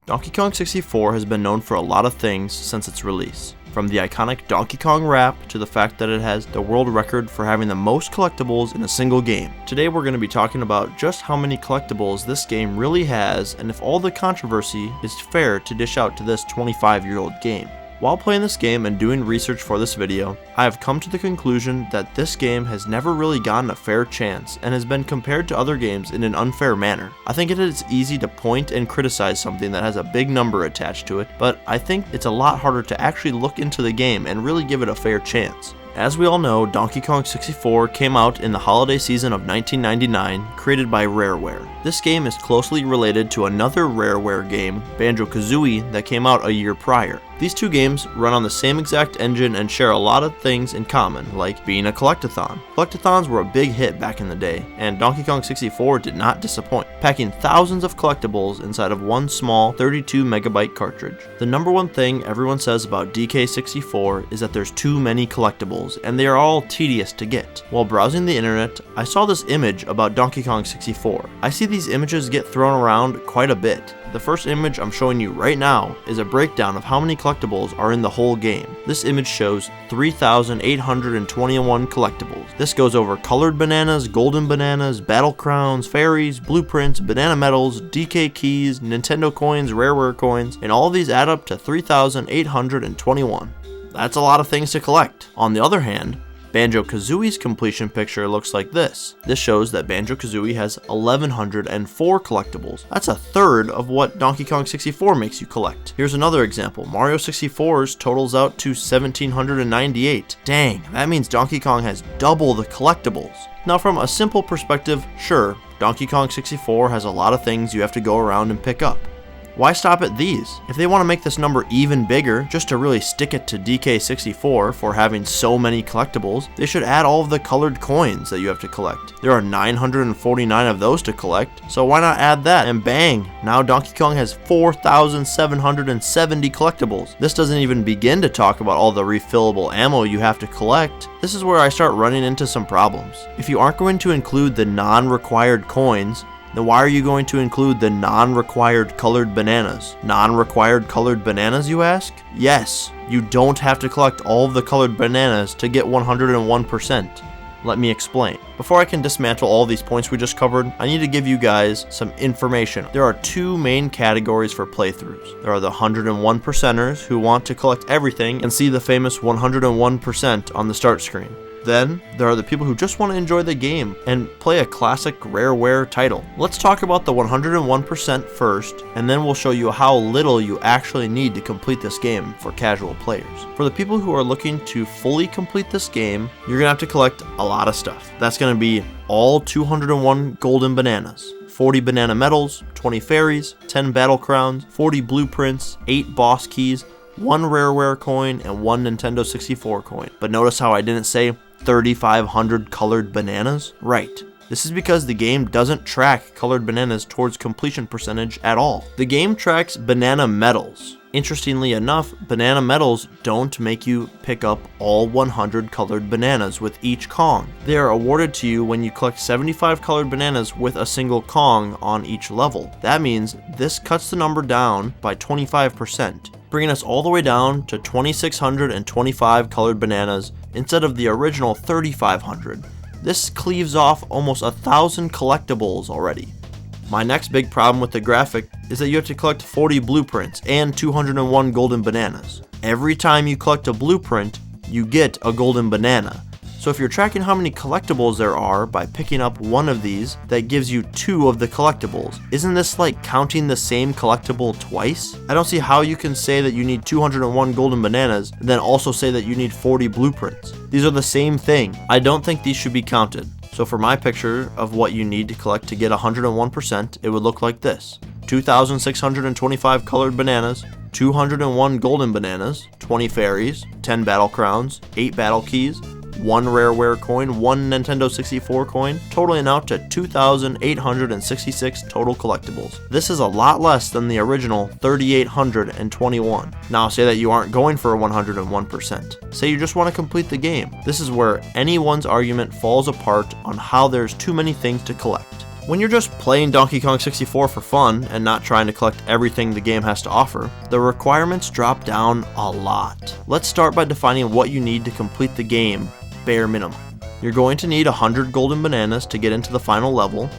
Donkey Kong 64 has been known for a lot of things since its release. From the iconic Donkey Kong rap to the fact that it has the world record for having the most collectibles in a single game. Today we're going to be talking about just how many collectibles this game really has and if all the controversy is fair to dish out to this 25-year-old game. While playing this game and doing research for this video, I have come to the conclusion that this game has never really gotten a fair chance and has been compared to other games in an unfair manner. I think it is easy to point and criticize something that has a big number attached to it, but I think it's a lot harder to actually look into the game and really give it a fair chance. As we all know, Donkey Kong 64 came out in the holiday season of 1999, created by Rareware. This game is closely related to another Rareware game, Banjo-Kazooie, that came out a year prior. These two games run on the same exact engine and share a lot of things in common, like being a collectathon. Collectathons were a big hit back in the day, and Donkey Kong 64 did not disappoint, packing thousands of collectibles inside of one small 32 megabyte cartridge. The number one thing everyone says about DK64 is that there's too many collectibles, and they are all tedious to get. While browsing the internet, I saw this image about Donkey Kong 64. I see these images get thrown around quite a bit. The first image I'm showing you right now is a breakdown of how many collectibles are in the whole game. This image shows 3,821 collectibles. This goes over colored bananas, golden bananas, battle crowns, fairies, blueprints, banana medals, DK keys, Nintendo coins, Rareware coins, and all of these add up to 3,821. That's a lot of things to collect. On the other hand, Banjo-Kazooie's completion picture looks like this. This shows that Banjo-Kazooie has 1,104 collectibles. That's a third of what Donkey Kong 64 makes you collect. Here's another example. Mario 64's totals out to 1,798. Dang, that means Donkey Kong has double the collectibles. Now from a simple perspective, sure, Donkey Kong 64 has a lot of things you have to go around and pick up. Why stop at these? If they want to make this number even bigger, just to really stick it to DK64 for having so many collectibles, they should add all of the colored coins that you have to collect. There are 949 of those to collect, so why not add that? And bang, now Donkey Kong has 4,770 collectibles. This doesn't even begin to talk about all the refillable ammo you have to collect. This is where I start running into some problems. If you aren't going to include the non-required coins, then why are you going to include the non-required colored bananas? Non-required colored bananas, you ask? Yes, you don't have to collect all of the colored bananas to get 101%. Let me explain. Before I can dismantle all these points we just covered, I need to give you guys some information. There are two main categories for playthroughs. There are the 101%ers who want to collect everything and see the famous 101% on the start screen. Then, there are the people who just want to enjoy the game and play a classic Rareware title. Let's talk about the 101% first, and then we'll show you how little you actually need to complete this game for casual players. For the people who are looking to fully complete this game, you're going to have to collect a lot of stuff. That's going to be all 201 golden bananas, 40 banana medals, 20 fairies, 10 battle crowns, 40 blueprints, 8 boss keys, 1 Rareware coin, and 1 Nintendo 64 coin. But notice how I didn't say 3,500 colored bananas? Right. This is because the game doesn't track colored bananas towards completion percentage at all. The game tracks banana medals. Interestingly enough, banana medals don't make you pick up all 100 colored bananas with each Kong. They are awarded to you when you collect 75 colored bananas with a single Kong on each level. That means this cuts the number down by 25%. Bringing us all the way down to 2,625 colored bananas instead of the original 3,500. This cleaves off almost 1,000 collectibles already. My next big problem with the graphic is that you have to collect 40 blueprints and 201 golden bananas. Every time you collect a blueprint, you get a golden banana. So if you're tracking how many collectibles there are by picking up one of these, that gives you 2 of the collectibles. Isn't this like counting the same collectible twice? I don't see how you can say that you need 201 golden bananas and then also say that you need 40 blueprints. These are the same thing. I don't think these should be counted. So for my picture of what you need to collect to get 101%, it would look like this. 2,625 colored bananas, 201 golden bananas, 20 fairies, 10 battle crowns, 8 battle keys, 1 Rareware coin, 1 Nintendo 64 coin, totaling out to 2,866 total collectibles. This is a lot less than the original 3,821. Now say that you aren't going for a 101%. Say you just want to complete the game. This is where anyone's argument falls apart on how there's too many things to collect. When you're just playing Donkey Kong 64 for fun and not trying to collect everything the game has to offer, the requirements drop down a lot. Let's start by defining what you need to complete the game, bare minimum. You're going to need 100 golden bananas to get into the final level.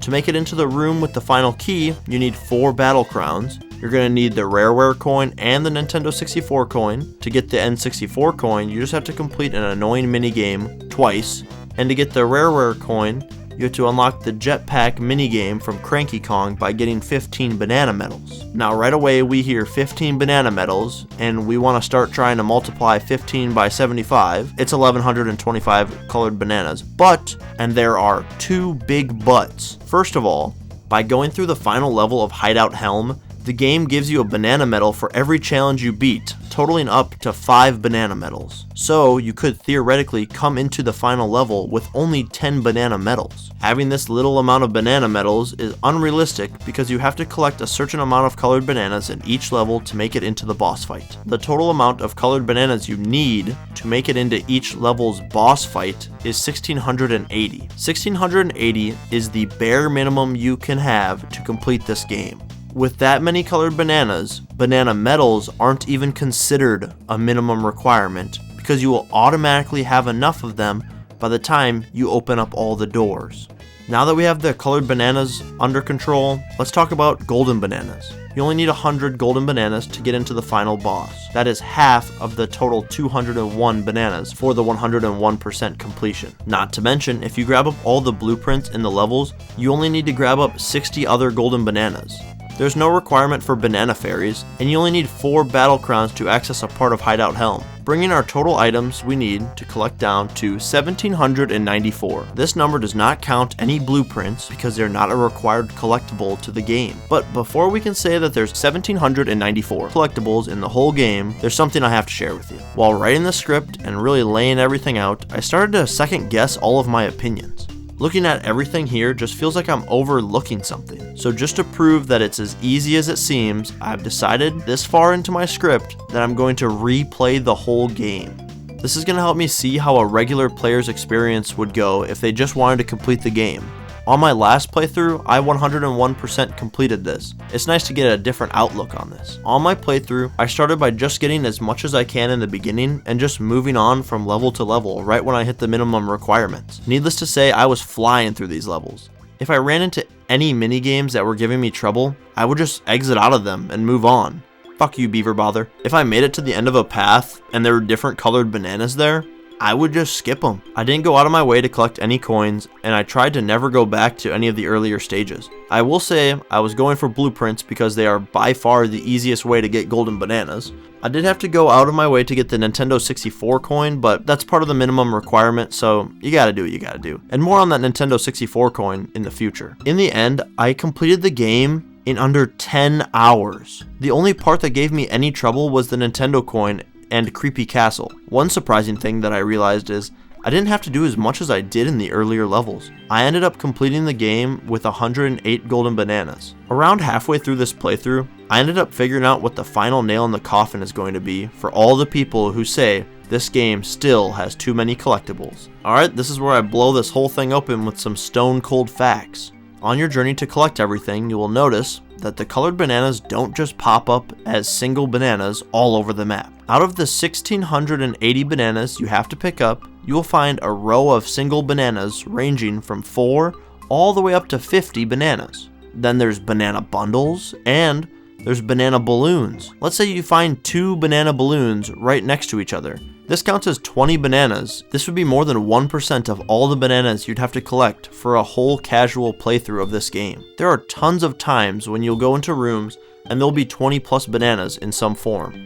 To make it into the room with the final key, you need 4 battle crowns. You're going to need the Rareware coin and the Nintendo 64 coin. To get the N64 coin, you just have to complete an annoying minigame twice. And to get the Rareware coin, you have to unlock the Jetpack minigame from Cranky Kong by getting 15 banana medals. Now right away we hear 15 banana medals, and we want to start trying to multiply 15 by 75. It's 1125 colored bananas. But, and there are 2 big buts. First of all, by going through the final level of Hideout Helm, the game gives you a banana medal for every challenge you beat, totaling up to 5 banana medals. So you could theoretically come into the final level with only 10 banana medals. Having this little amount of banana medals is unrealistic because you have to collect a certain amount of colored bananas in each level to make it into the boss fight. The total amount of colored bananas you need to make it into each level's boss fight is 1680. 1680 is the bare minimum you can have to complete this game. With that many colored bananas, banana medals aren't even considered a minimum requirement because you will automatically have enough of them by the time you open up all the doors. Now that we have the colored bananas under control, let's talk about golden bananas. You only need 100 golden bananas to get into the final boss. That is half of the total 201 bananas for the 101% completion. Not to mention, if you grab up all the blueprints in the levels, you only need to grab up 60 other golden bananas. There's no requirement for banana fairies, and you only need 4 battle crowns to access a part of Hideout Helm, bringing our total items we need to collect down to 1794. This number does not count any blueprints because they're not a required collectible to the game. But before we can say that there's 1794 collectibles in the whole game, there's something I have to share with you. While writing the script and really laying everything out, I started to second guess all of my opinions. Looking at everything here just feels like I'm overlooking something. So just to prove that it's as easy as it seems, I've decided this far into my script that I'm going to replay the whole game. This is going to help me see how a regular player's experience would go if they just wanted to complete the game. On my last playthrough, I 101% completed this. It's nice to get a different outlook on this. On my playthrough, I started by just getting as much as I can in the beginning and just moving on from level to level right when I hit the minimum requirements. Needless to say, I was flying through these levels. If I ran into any minigames that were giving me trouble, I would just exit out of them and move on. Fuck you, Beaver Bother. If I made it to the end of a path and there were different colored bananas there, I would just skip them. I didn't go out of my way to collect any coins, and I tried to never go back to any of the earlier stages. I will say I was going for blueprints because they are by far the easiest way to get golden bananas. I did have to go out of my way to get the Nintendo 64 coin, but that's part of the minimum requirement, so you gotta do what you gotta do. And more on that Nintendo 64 coin in the future. In the end, I completed the game in under 10 hours. The only part that gave me any trouble was the Nintendo coin and Creepy Castle. One surprising thing that I realized is I didn't have to do as much as I did in the earlier levels. I ended up completing the game with 108 golden bananas. Around halfway through this playthrough, I ended up figuring out what the final nail in the coffin is going to be for all the people who say this game still has too many collectibles. Alright, this is where I blow this whole thing open with some stone cold facts. On your journey to collect everything, you will notice that the colored bananas don't just pop up as single bananas all over the map. Out of the 1680 bananas you have to pick up, you will find a row of single bananas ranging from 4 all the way up to 50 bananas. Then there's banana bundles, and there's banana balloons. Let's say you find 2 banana balloons right next to each other. This counts as 20 bananas. This would be more than 1% of all the bananas you'd have to collect for a whole casual playthrough of this game. There are tons of times when you'll go into rooms and there'll be 20 plus bananas in some form.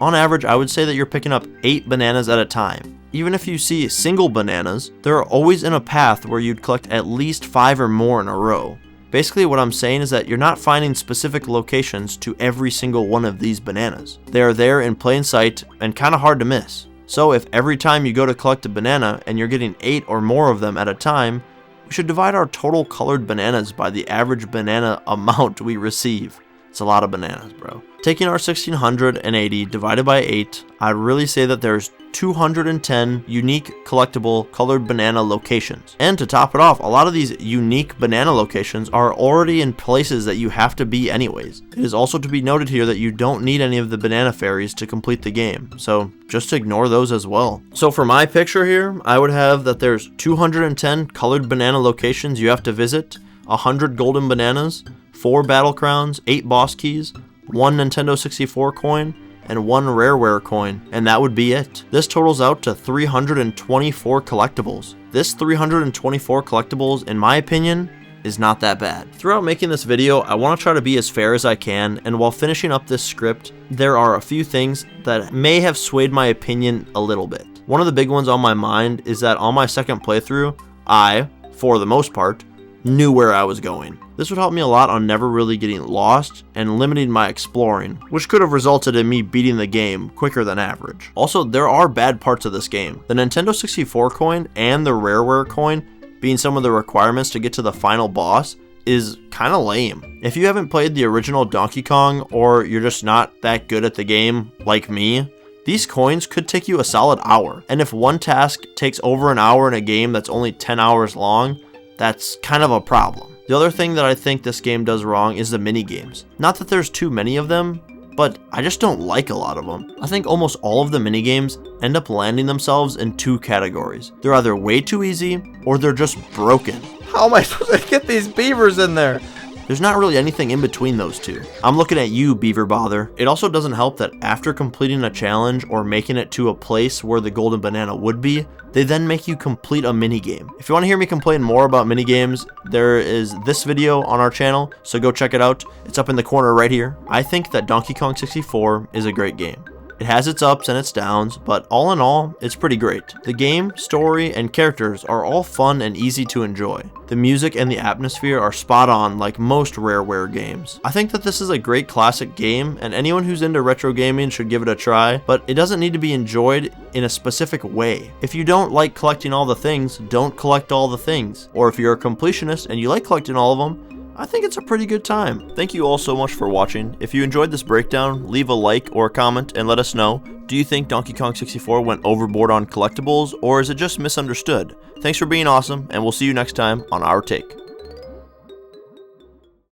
On average, I would say that you're picking up 8 bananas at a time. Even if you see single bananas, they're always in a path where you'd collect at least 5 or more in a row. Basically what I'm saying is that you're not finding specific locations to every single one of these bananas. They are there in plain sight and kind of hard to miss. So if every time you go to collect a banana and you're getting 8 or more of them at a time, we should divide our total colored bananas by the average banana amount we receive. It's a lot of bananas, bro. Taking our 1680 divided by 8, I'd really say that there's 210 unique collectible colored banana locations. And to top it off, a lot of these unique banana locations are already in places that you have to be anyways. It is also to be noted here that you don't need any of the banana fairies to complete the game, so just ignore those as well. So for my picture here, I would have that there's 210 colored banana locations you have to visit, 100 golden bananas, 4 battle crowns, 8 boss keys, 1 Nintendo 64 coin, and 1 rareware coin, and that would be it. This totals out to 324 collectibles. This 324 collectibles, in my opinion, is not that bad. Throughout making this video, I want to try to be as fair as I can, and while finishing up this script, there are a few things that may have swayed my opinion a little bit. One of the big ones on my mind is that on my second playthrough, I, for the most part, knew where I was going. This would help me a lot on never really getting lost and limiting my exploring, which could have resulted in me beating the game quicker than average. Also, there are bad parts of this game. The Nintendo 64 coin and the rareware coin being some of the requirements to get to the final boss is kinda lame. If you haven't played the original Donkey Kong, or you're just not that good at the game like me, these coins could take you a solid hour. And if one task takes over an hour in a game that's only 10 hours long, that's kind of a problem. The other thing that I think this game does wrong is the mini games. Not that there's too many of them, but I just don't like a lot of them. I think almost all of the mini games end up landing themselves in 2 categories. They're either way too easy, or they're just broken. How am I supposed to get these beavers in there? There's not really anything in between those two. I'm looking at you, Beaver Bother. It also doesn't help that after completing a challenge or making it to a place where the golden banana would be, they then make you complete a minigame. If you want to hear me complain more about minigames, there is this video on our channel, so go check it out. It's up in the corner right here. I think that Donkey Kong 64 is a great game. It has its ups and its downs, but all in all, it's pretty great. The game, story, and characters are all fun and easy to enjoy. The music and the atmosphere are spot on like most rareware games. I think that this is a great classic game, and anyone who's into retro gaming should give it a try, but it doesn't need to be enjoyed in a specific way. If you don't like collecting all the things, don't collect all the things. Or if you're a completionist and you like collecting all of them, I think it's a pretty good time. Thank you all so much for watching. If you enjoyed this breakdown, leave a like or a comment and let us know. Do you think Donkey Kong 64 went overboard on collectibles, or is it just misunderstood? Thanks for being awesome, and we'll see you next time on Our Take.